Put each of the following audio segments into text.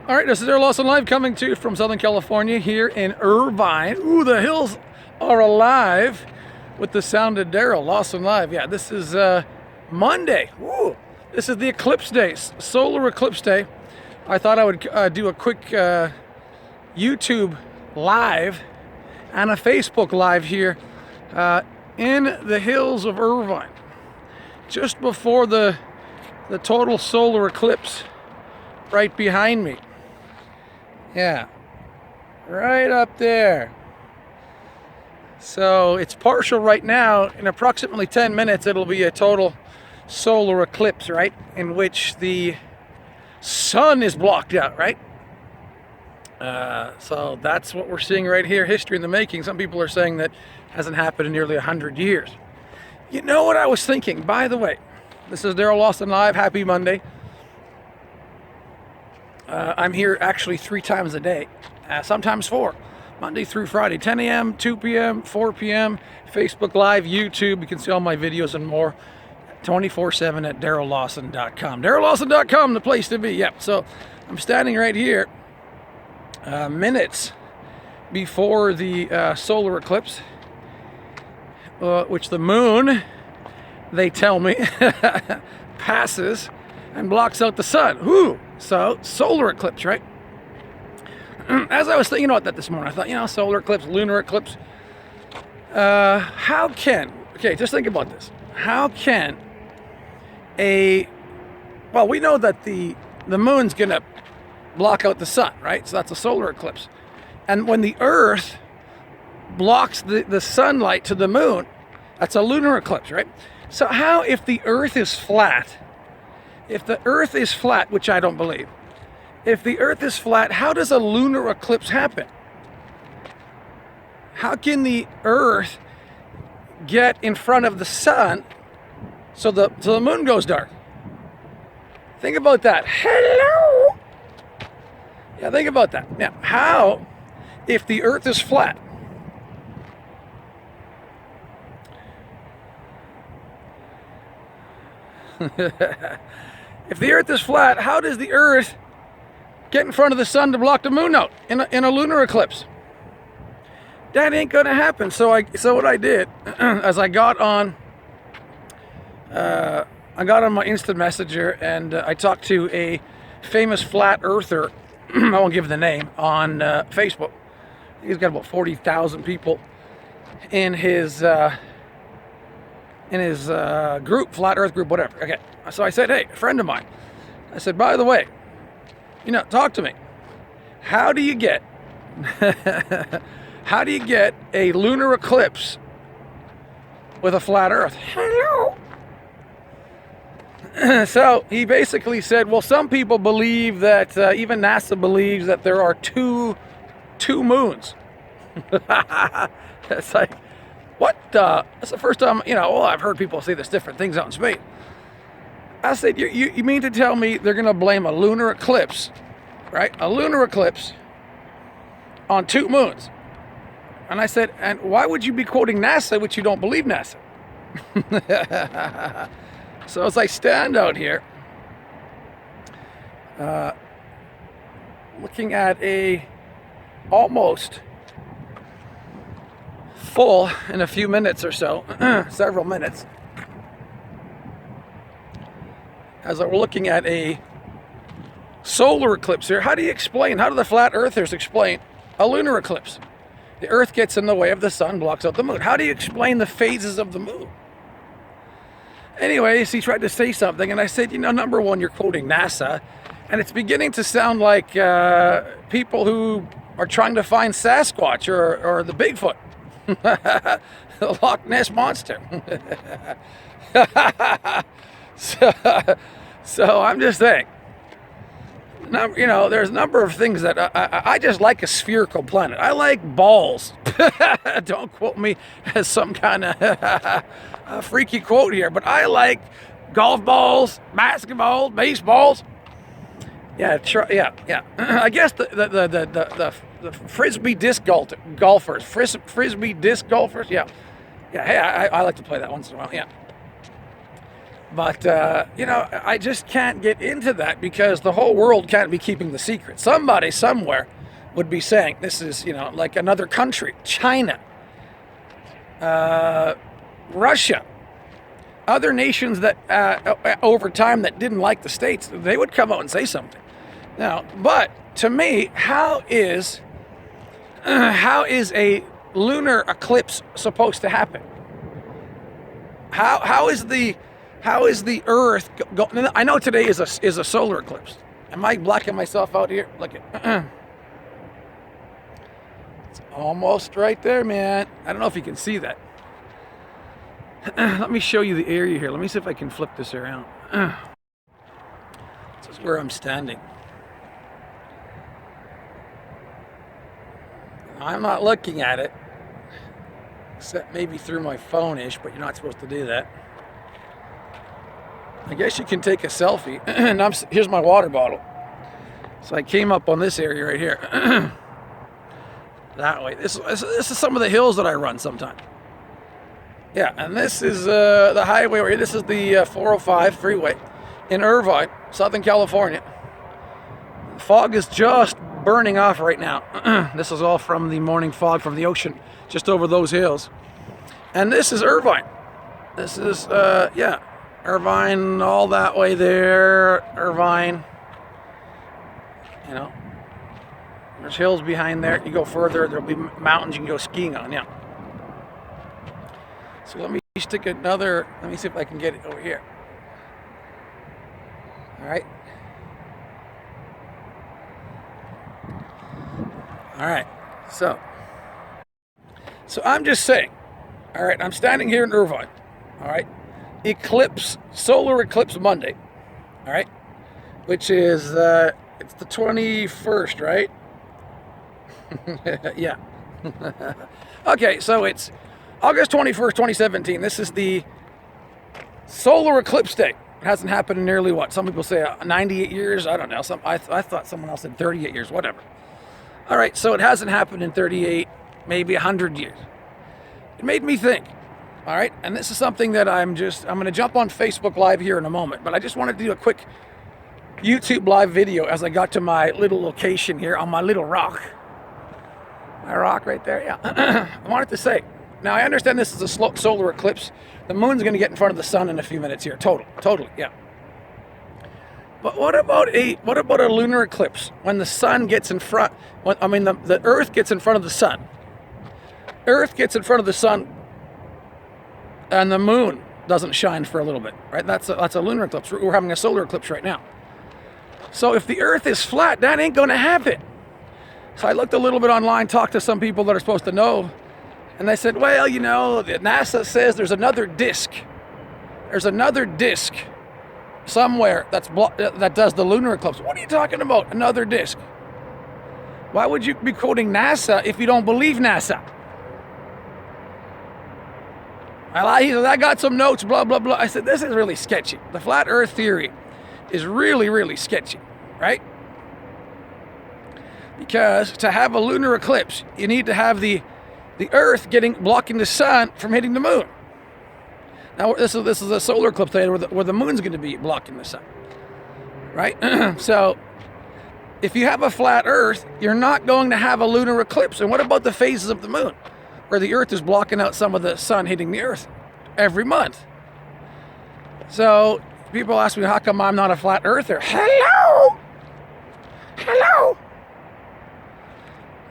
All right, this is Air Lawson Live coming to you from Southern California here in Irvine. Ooh, the hills are alive with the sound of Daryl Lawson Live. Yeah, this is Monday. Ooh, this is the eclipse day, solar eclipse day. I thought I would do a quick YouTube live and a Facebook live here in the hills of Irvine, just before the total solar eclipse right behind me. Yeah, right up there. So it's partial right now. In approximately 10 minutes, it'll be a total solar eclipse, right? In which the sun is blocked out, right? So that's what we're seeing right here. History in the making. Some people are saying that hasn't happened in nearly 100 years. You know what I was thinking? By the way, this is Daryl Lawson Live. Happy Monday. I'm here actually 3 times a day, sometimes 4, Monday through Friday, 10 a.m., 2 p.m., 4 p.m., Facebook Live, YouTube. You can see all my videos and more 24/7 at DarylLawson.com. DarylLawson.com, the place to be. Yep. So I'm standing right here, minutes before the solar eclipse, which the moon, they tell me, passes and blocks out the sun. Whoo! So, solar eclipse, right? As I was thinking about that this morning, I thought, solar eclipse, lunar eclipse. Okay, just think about this. How can well, we know that the moon's going to block out the sun, right? So that's a solar eclipse. And when the Earth blocks the sunlight to the moon, that's a lunar eclipse, right? So how, if the Earth is flat, which I don't believe, if the Earth is flat, how does a lunar eclipse happen? How can the Earth get in front of the sun so the moon goes dark? Think about that. Hello? Yeah, think about that. Now, how, if the Earth is flat, if the Earth is flat, how does the Earth get in front of the sun to block the moon out in a lunar eclipse? That ain't gonna happen. So what I did, as I got on my instant messenger, and I talked to a famous flat earther. I won't give the name, on Facebook. He's got about 40,000 people in his group, flat Earth group, whatever. Okay, so I said, hey, a friend of mine. I said, by the way, talk to me. How do you get a lunar eclipse with a flat Earth? Hello. So he basically said, well, some people believe that, even NASA believes that there are two moons. It's like, what? That's the first time, I've heard people say there's different things out in space. I said, you mean to tell me they're going to blame a lunar eclipse, right? A lunar eclipse on 2 moons. And I said, and why would you be quoting NASA, which you don't believe NASA? So as I stand out here, looking at a almost full, in a few minutes or so, several minutes, as we're looking at a solar eclipse here. How do the flat earthers explain a lunar eclipse? The Earth gets in the way of the sun, blocks out the moon. How do you explain the phases of the moon? Anyways, he tried to say something, and I said, number one, you're quoting NASA, and it's beginning to sound like people who are trying to find Sasquatch or the Bigfoot, the Loch Ness Monster. So I'm just saying, there's a number of things that I just like a spherical planet. I like balls. Don't quote me as some kind of freaky quote here, but I like golf balls, basketballs, baseballs. Yeah, yeah. I guess the frisbee disc golfers, frisbee disc golfers. Yeah. Hey, I like to play that once in a while. Yeah. But, you know, I just can't get into that because the whole world can't be keeping the secret. Somebody somewhere would be saying this is, you know, like another country, China, Russia, other nations that over time that didn't like the States, they would come out and say something. Now, but to me, how is a lunar eclipse supposed to happen? How is the Earth I know today is a solar eclipse. Am I blocking myself out here? Look at it's almost right there, man. I don't know if you can see that. Let me show you the area here. Let me see if I can flip this around. This is where I'm standing. I'm not looking at it, except maybe through my phone-ish, but you're not supposed to do that. I guess you can take a selfie. And here's my water bottle. So I came up on this area right here. That way. This is some of the hills that I run sometimes. Yeah, and this is the highway right here. This is the 405 freeway in Irvine, Southern California. The fog is just burning off right now. This is all from the morning fog from the ocean just over those hills. And this is Irvine. This is, yeah, Irvine all that way there. Irvine. You know, there's hills behind there. You go further, there'll be mountains you can go skiing on, yeah. So let me stick another, let me see if I can get it over here. All right. All right, so I'm just saying, all right, I'm standing here in Irvine, all right, solar eclipse Monday, all right, which is, it's the 21st, right? Yeah. Okay, so it's August 21st, 2017. This is the solar eclipse day. It hasn't happened in nearly, what, some people say 98 years, I don't know, I thought someone else said 38 years, whatever. All right, so it hasn't happened in 38, maybe 100 years. It made me think, all right? And this is something that I'm going to jump on Facebook Live here in a moment, but I just wanted to do a quick YouTube Live video as I got to my little location here on my little rock. My rock right there, yeah. I wanted to say, now I understand this is a solar eclipse. The moon's going to get in front of the sun in a few minutes here, totally, yeah. But what about a lunar eclipse when the sun gets in front? The Earth gets in front of the sun. Earth gets in front of the sun, and the moon doesn't shine for a little bit, right? That's a lunar eclipse. We're having a solar eclipse right now. So if the Earth is flat, that ain't going to happen. So I looked a little bit online, talked to some people that are supposed to know, and they said, well, you know, NASA says there's another disk. There's another disk somewhere that does the lunar eclipse. What are you talking about? Another disk? Why would you be quoting NASA if you don't believe NASA? He said, I got some notes, blah, blah, blah. I said, this is really sketchy. The flat earth theory is really, really sketchy, right? Because to have a lunar eclipse, you need to have the earth blocking the sun from hitting the moon. Now, this is a solar eclipse day where the moon's going to be blocking the sun, right? So, if you have a flat Earth, you're not going to have a lunar eclipse. And what about the phases of the moon, where the Earth is blocking out some of the sun hitting the Earth every month? So, people ask me, how come I'm not a flat Earther? Hello!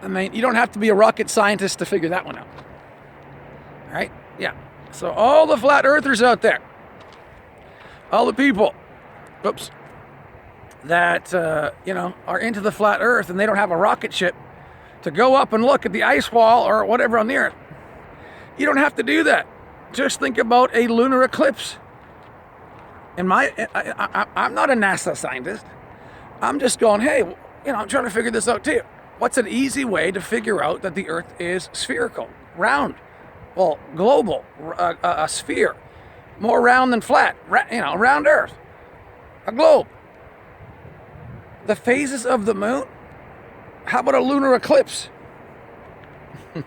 I mean, you don't have to be a rocket scientist to figure that one out, all right? Yeah. So all the flat earthers out there, all the people, that, you know, are into the flat earth and they don't have a rocket ship to go up and look at the ice wall or whatever on the earth, you don't have to do that. Just think about a lunar eclipse. I'm not a NASA scientist. I'm just going, hey, you know, I'm trying to figure this out too. What's an easy way to figure out that the earth is spherical, round? Well, global, a sphere, more round than flat, you know, round Earth, a globe. The phases of the moon? How about a lunar eclipse? All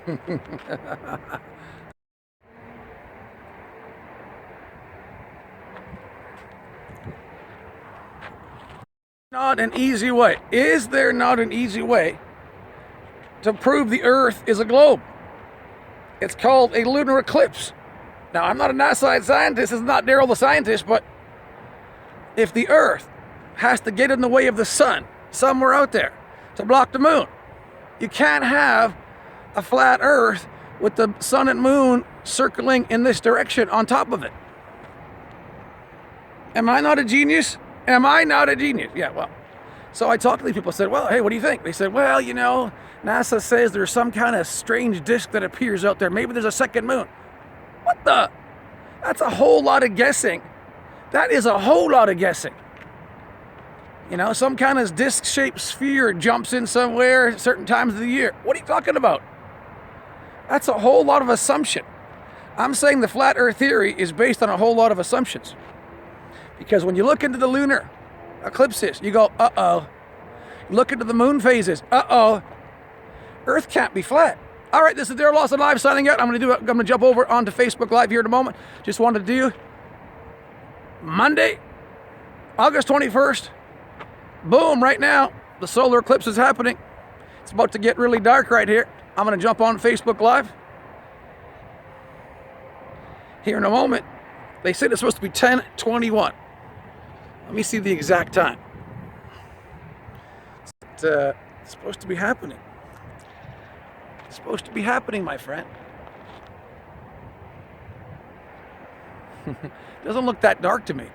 Not an easy way. Is there not an easy way to prove the Earth is a globe? It's called a lunar eclipse. Now, I'm not a NASA scientist. This is not Daryl the scientist, but if the Earth has to get in the way of the sun somewhere out there to block the moon, you can't have a flat Earth with the sun and moon circling in this direction on top of it. Am I not a genius? Am I not a genius? Yeah, well, so I talked to these people, said, well, hey, what do you think? They said, well, you know, NASA says there's some kind of strange disk that appears out there. Maybe there's a second moon. What the? That's a whole lot of guessing. That is a whole lot of guessing. You know, some kind of disc-shaped sphere jumps in somewhere at certain times of the year. What are you talking about? That's a whole lot of assumption. I'm saying the flat Earth theory is based on a whole lot of assumptions. Because when you look into the lunar eclipses, you go, uh-oh. Look into the moon phases, uh-oh. Earth can't be flat. All right, this is Daryl Lawson Live signing out. I'm gonna jump over onto Facebook Live here in a moment. Just wanted to do Monday, August 21st. Boom, right now, the solar eclipse is happening. It's about to get really dark right here. I'm gonna jump on Facebook Live here in a moment. They said it's supposed to be 10:21. Let me see the exact time. It's supposed to be happening. It's supposed to be happening, my friend. Doesn't look that dark to me.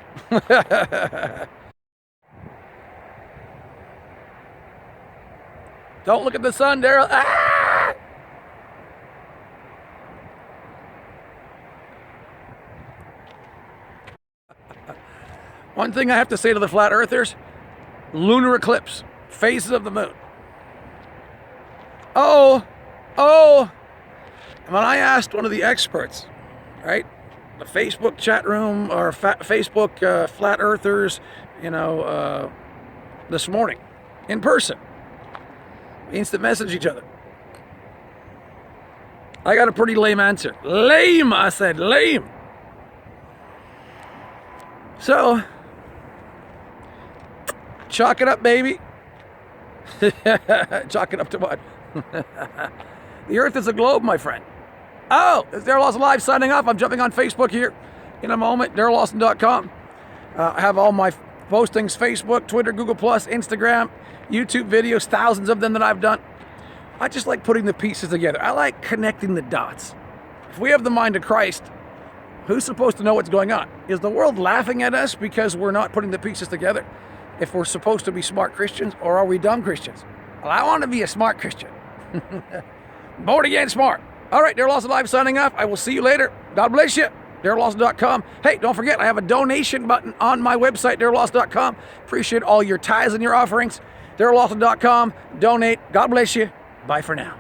Don't look at the sun, Daryl. Ah! One thing I have to say to the flat earthers, lunar eclipse, phases of the moon. Oh, when I asked one of the experts, right, the Facebook chat room or Facebook flat earthers, you know, this morning, in person, we instant message each other. I got a pretty lame answer. Lame, I said, lame. So, chalk it up, baby. Chalk it up to what? The Earth is a globe, my friend. Oh, it's Daryl Lawson Live signing off. I'm jumping on Facebook here in a moment, DarylLawson.com. I have all my postings, Facebook, Twitter, Google+, Instagram, YouTube videos, thousands of them that I've done. I just like putting the pieces together. I like connecting the dots. If we have the mind of Christ, who's supposed to know what's going on? Is the world laughing at us because we're not putting the pieces together? If we're supposed to be smart Christians, or are we dumb Christians? Well, I want to be a smart Christian. Born again smart. All right, Daryl Lawson Live signing off. I will see you later. God bless you. DarylLawson.com. Hey, don't forget, I have a donation button on my website, DarylLawson.com. Appreciate all your tithes and your offerings. DarylLawson.com. Donate. God bless you. Bye for now.